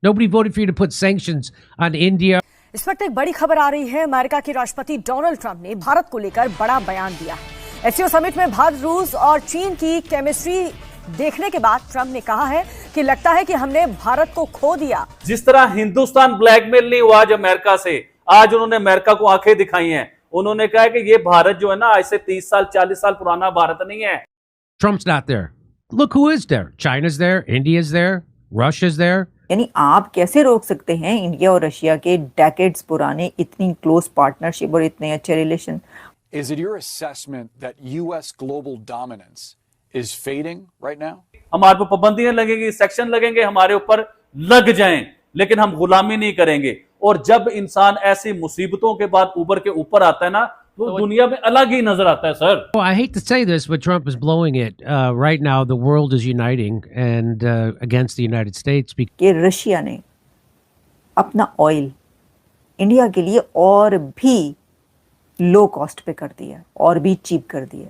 Nobody voted for you to put sanctions on India. इस वक्त एक बड़ी खबर आ रही है। अमेरिका के राष्ट्रपति डोनाल्ड ट्रंप ने भारत को लेकर बड़ा बयान दिया है। एससीओ समिट में भारत, रूस और चीन की केमिस्ट्री देखने के बाद ट्रंप ने कहा है कि लगता है कि हमने भारत को खो दिया। जिस तरह हिंदुस्तान ब्लैकमेल नहीं हुआ आज अमेरिका से, आज उन्होंने अमेरिका को आंखें दिखाई हैं। उन्होंने कहा कि ये भारत जो है ना, आज से 30 साल 40 साल पुराना भारत नहीं है। Trump's not there. Look who is there. China's there, India's there, Russia's there. यानी आप कैसे रोक सकते हैं इंडिया और रशिया के डेकेड्स पुराने इतनी क्लोज पार्टनरशिप और इतने अच्छे relation? Is it your assessment that US global dominance is fading right now? हमारे पर पाबंदियां लगेंगी, सेक्शन लगेंगे, हमारे ऊपर लग जाएं, लेकिन हम गुलामी नहीं करेंगे। और जब इंसान ऐसी मुसीबतों के बाद उबर के ऊपर आता है ना, तो दुनिया में अलग ही नजर आता है sir. Well, I hate to say this, but Trump is blowing it. Right now, the world is uniting and against the United States. कि रशिया ने अपना ऑयल इंडिया के लिए और भी लो कॉस्ट पे कर दिया, और भी चीप कर दिया।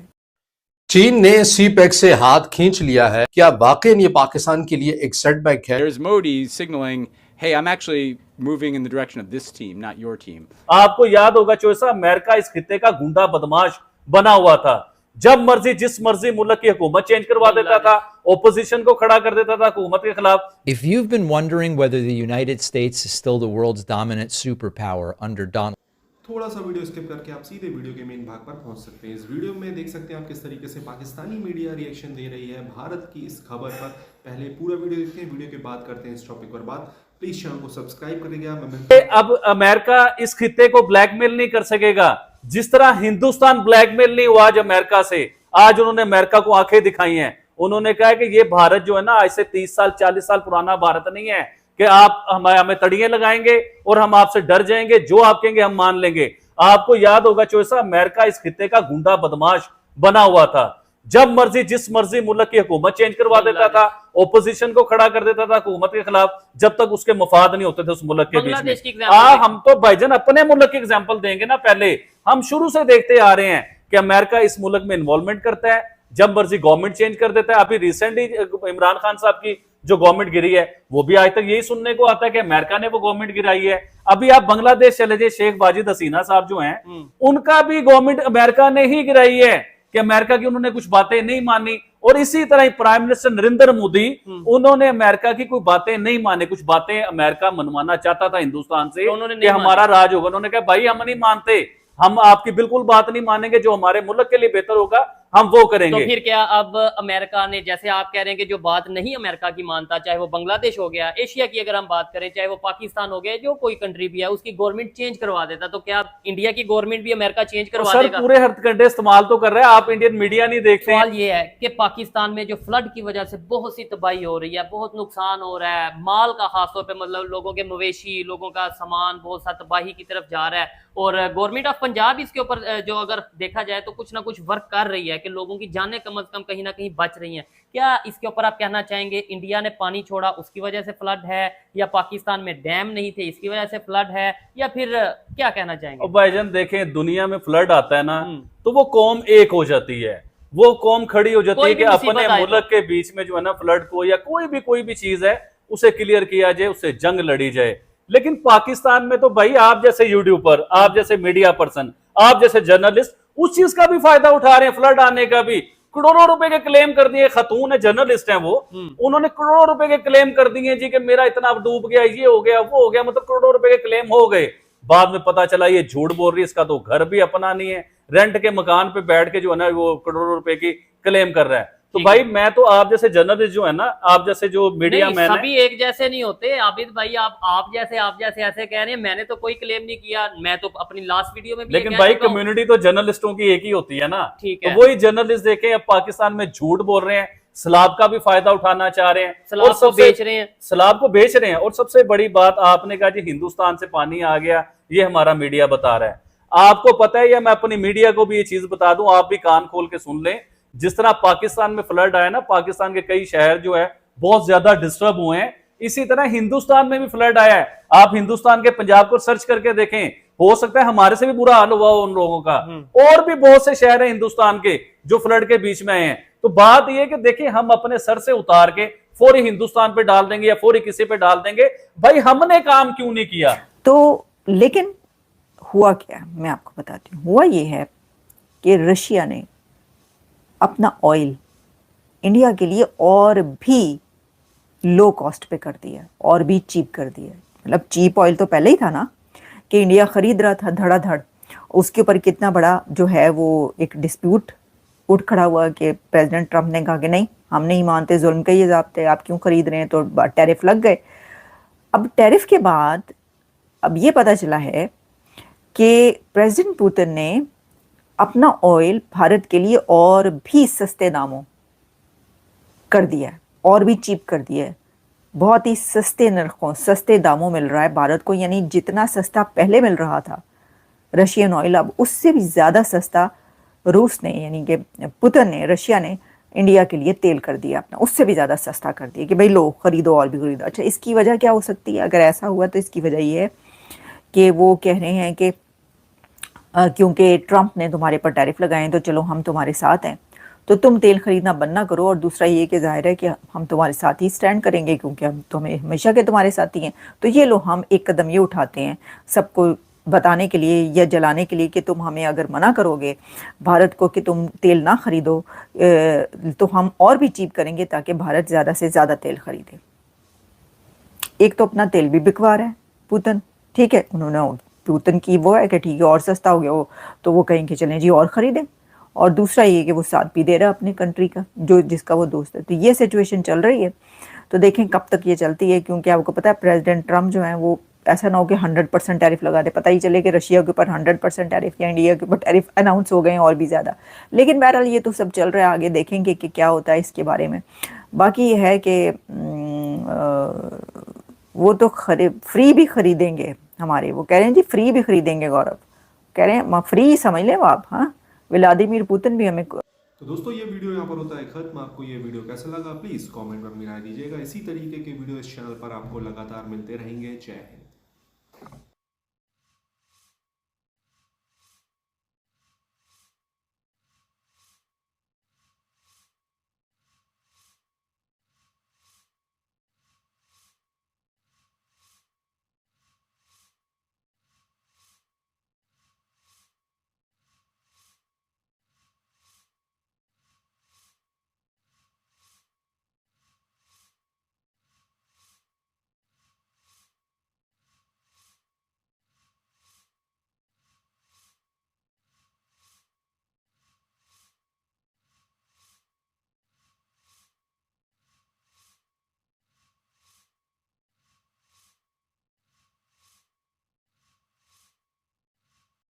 चीन ने सीपेक से हाथ खींच लिया है। क्या वाकई ये पाकिस्तान के लिए एक सेटबैक है? There's Modi signaling, hey, I'm actually moving in the direction of this team, not your team. आपको याद होगा चोसा, अमेरिका इस खित्ते का गुंडा बदमाश बना हुआ था। जब मर्जी जिस मर्जी मुल्क की हुकूमत चेंज करवा देता था, ओपोजिशन को खड़ा कर देता था हुकूमत के खिलाफ। If you've been wondering whether the United States is still the world's dominant superpower under Donald, थोड़ा सा वीडियो स्किप करके आप सीधे वीडियो के मेन भाग पर पहुंच सकते हैं। इस वीडियो में देख सकते हैं आप किस तरीके से पाकिस्तानी मीडिया रिएक्शन दे रही है भारत की इस खबर पर। पहले पूरा वीडियो देखते हैं, वीडियो के बाद करते हैं इस टॉपिक पर बात। प्लीज चैनल को सब्सक्राइब करिएगा। अब अमेरिका इस खित्ते को ब्लैकमेल नहीं कर सकेगा। जिस तरह हिंदुस्तान ब्लैकमेल नहीं हुआ आज अमेरिका से, आज उन्होंने अमेरिका को आंखें दिखाई हैं। उन्होंने कहा कि ये भारत जो है ना, आज से 30 साल 40 साल पुराना भारत नहीं है कि आप हमें तड़ियां लगाएंगे और हम आपसे डर जाएंगे, जो आप कहेंगे हम मान लेंगे। आपको याद होगा चोसा, अमेरिका इस खित्ते का गुंडा बदमाश बना हुआ था। जब मर्जी जिस मर्जी मुल्क की हुकूमत चेंज करवा देता था, ओपोजिशन को खड़ा कर देता था हुकूमत के खिलाफ, जब तक उसके मफाद नहीं होते थे उस मुल्क के बीच में। हम तो भाईजान अपने मुल्क की एग्जाम्पल देंगे ना। पहले हम शुरू से देखते आ रहे हैं कि अमेरिका इस मुल्क में इन्वॉल्वमेंट करता है, जब मर्जी गवर्नमेंट चेंज कर देता है। अभी रिसेंटली इमरान खान साहब की जो गवर्नमेंट गिरी है, वो भी आज तक यही सुनने को आता है कि अमेरिका ने वो गवर्नमेंट गिराई है। अभी आप बांग्लादेश चले जाइए, शेख वाजिद हसीना साहब जो हैं, उनका भी गवर्नमेंट अमेरिका ने ही गिराई है कि अमेरिका की उन्होंने कुछ बातें नहीं मानी। और इसी तरह प्राइम मिनिस्टर नरेंद्र मोदी, उन्होंने अमेरिका की कोई बातें नहीं माने। कुछ बातें अमेरिका मनवाना चाहता था हिंदुस्तान से कि हमारा राज होगा, उन्होंने कहा भाई हम नहीं मानते, हम आपकी बिल्कुल बात नहीं मानेंगे, जो हमारे मुल्क के लिए बेहतर होगा हम वो करेंगे। तो फिर क्या अब अमेरिका ने, जैसे आप कह रहे हैं कि जो बात नहीं अमेरिका की मानता, चाहे वो बांग्लादेश हो गया, एशिया की अगर हम बात करें, चाहे वो पाकिस्तान हो गया, जो कोई कंट्री भी है, उसकी गवर्नमेंट चेंज करवा देता, तो क्या इंडिया की गवर्नमेंट भी अमेरिका चेंज करवा देगा? पूरे हथकंडे इस्तेमाल तो कर रहे हैं, आप इंडियन मीडिया नहीं देखते। सवाल ये है कि पाकिस्तान में जो फ्लड की वजह से बहुत सी तबाही हो रही है, बहुत नुकसान हो रहा है, माल का खासतौर पर, मतलब लोगों के मवेशी, लोगों का सामान बहुत सा तबाही की तरफ जा रहा है, और गवर्नमेंट ऑफ पंजाब इसके ऊपर जो अगर देखा जाए तो कुछ ना कुछ वर्क कर रही है कि लोगों की जानें कम से कम कहीं ना कहीं बच रही हैं। क्या इसके ऊपर आप कहना चाहेंगे इंडिया ने पानी छोड़ा उसकी वजह से फ्लड है, या पाकिस्तान में डैम नहीं थे इसकी वजह से फ्लड है, या फिर क्या कहना चाहेंगे? भाईजान देखें, दुनिया में फ्लड आता है ना, तो वो कौम एक हो जाती है, वो कौम खड़ी हो जाती है कि अपने मुल्क के बीच में जो है ना फ्लड को या कोई भी चीज है उसे क्लियर किया जाए, उससे जंग लड़ी जाए। लेकिन पाकिस्तान में तो भाई आप जैसे यूट्यूबर, आप जैसे मीडिया पर्सन, आप जैसे जर्नलिस्ट उस चीज का भी फायदा उठा रहे हैं। फ्लड आने का भी करोड़ों रुपए के क्लेम कर दिए। खतून है, जर्नलिस्ट हैं वो, उन्होंने करोड़ों रुपए के क्लेम कर दिए जी कि मेरा इतना डूब गया, ये हो गया, वो हो गया, मतलब करोड़ों रुपए के क्लेम हो गए। बाद में पता चला ये झूठ बोल रही है, इसका तो घर भी अपना नहीं है, रेंट के मकान पे बैठ के जो है ना वो करोड़ों रुपए की क्लेम कर रहा है। तो भाई मैं तो आप जैसे जर्नलिस्ट जो है ना, आप जैसे जो मीडिया मैन है, सभी एक जैसे नहीं होते। आबिद भाई आप जैसे ऐसे कह रहे हैं, मैंने तो कोई क्लेम नहीं किया, मैं तो अपनी लास्ट वीडियो में भी, लेकिन भाई कम्युनिटी तो जर्नलिस्टों की एक ही होती है ना। ठीक है, तो वही जर्नलिस्ट देखें अब पाकिस्तान में झूठ बोल रहे हैं, सलाब का भी फायदा उठाना चाह रहे हैं, सलाब को बेच रहे हैं, सलाब को बेच रहे हैं। और सबसे बड़ी बात आपने कहा जी हिंदुस्तान से पानी आ गया, ये हमारा मीडिया बता रहा है। आपको पता है, या मैं अपनी मीडिया को भी ये चीज बता दूं, आप भी कान खोल के सुन लें। जिस तरह पाकिस्तान में फ्लड आया ना, पाकिस्तान के कई शहर जो है बहुत ज्यादा डिस्टर्ब हुए हैं, इसी तरह हिंदुस्तान में भी फ्लड आया है। आप हिंदुस्तान के पंजाब को सर्च करके देखें, हो सकता है हमारे से भी बुरा हाल हुआ उन लोगों का। और भी बहुत से शहर हैं हिंदुस्तान के जो फ्लड के बीच में आए हैं। तो बात यह कि देखिए, हम अपने सर से उतार के फौरी हिंदुस्तान पे डाल देंगे या फौरी किसी पे डाल देंगे। भाई हमने काम क्यों नहीं किया? तो लेकिन हुआ क्या, मैं आपको बताती हूँ। हुआ ये है कि रशिया ने अपना ऑयल इंडिया के लिए और भी लो कॉस्ट पे कर दिया, और भी चीप कर दिया। मतलब चीप ऑयल तो पहले ही था ना, कि इंडिया खरीद रहा था धड़ाधड़। उसके ऊपर कितना बड़ा जो है वो एक डिस्प्यूट उठ खड़ा हुआ कि प्रेसिडेंट ट्रंप ने कहा कि नहीं, हम नहीं मानते, जुल्म के ये ज़ाब्ते, आप क्यों खरीद रहे हैं, तो टैरिफ लग गए। अब टैरिफ के बाद अब ये पता चला है कि प्रेसिडेंट पुतिन ने अपना ऑयल भारत के लिए और भी सस्ते दामों कर दिया है, और भी चीप कर दिया है। बहुत ही सस्ते नरखों, सस्ते दामों मिल रहा है भारत को। यानी जितना सस्ता पहले मिल रहा था रशियन ऑयल, अब उससे भी ज़्यादा सस्ता रूस ने, यानी कि पुतिन ने, रशिया ने इंडिया के लिए तेल कर दिया अपना, उससे भी ज़्यादा सस्ता कर दिया कि भाई लो खरीदो और भी खरीदो। अच्छा, इसकी वजह क्या हो सकती है? अगर ऐसा हुआ तो इसकी वजह ये है कि वो कह रहे हैं कि क्योंकि ट्रंप ने तुम्हारे पर टैरिफ लगाए तो चलो हम तुम्हारे साथ हैं, तो तुम तेल खरीदना बंद ना करो। और दूसरा ये कि जाहिर है कि हम तुम्हारे साथ ही स्टैंड करेंगे, क्योंकि हम तुम्हें हमेशा के तुम्हारे साथ ही हैं। तो ये लो, हम एक कदम ये उठाते हैं सबको बताने के लिए या जलाने के लिए कि तुम हमें अगर मना करोगे भारत को कि तुम तेल ना खरीदो, तो हम और भी चीप करेंगे ताकि भारत ज़्यादा से ज़्यादा तेल खरीदे। एक तो अपना तेल भी बिकवा रहा है पुतिन, ठीक है, उन्होंने पुतिन की वो है कि ठीक है और सस्ता हो गया वो, तो वो कहेंगे चलें जी और ख़रीदें। और दूसरा ये कि वो साथ भी दे रहा है अपनी कंट्री का, जो जिसका वो दोस्त है। तो ये सिचुएशन चल रही है, तो देखें कब तक ये चलती है। क्योंकि आपको पता है प्रेसिडेंट ट्रंप जो है वो ऐसा ना हो कि 100% टैरिफ लगा दे, पता ही चले कि रशिया के ऊपर 100% टैरिफ या इंडिया के ऊपर टैरिफ अनाउंस हो गए हैं और भी ज़्यादा। लेकिन बहरहाल ये तो सब चल रहा है, आगे देखेंगे कि क्या होता है इसके बारे में। बाकी ये है कि वो तो फ्री भी खरीदेंगे हमारे, वो कह रहे हैं जी फ्री भी खरीदेंगे। गौरव कह रहे हैं फ्री समझ लें आप, हाँ, व्लादिमीर पुतिन भी हमें। तो दोस्तों ये वीडियो यहाँ पर होता है खत्म। आपको ये वीडियो कैसा लगा प्लीज़ कमेंट में अपनी राय दीजिएगा। इसी तरीके के वीडियो इस चैनल पर आपको लगातार मिलते रहेंगे। जय हिंद।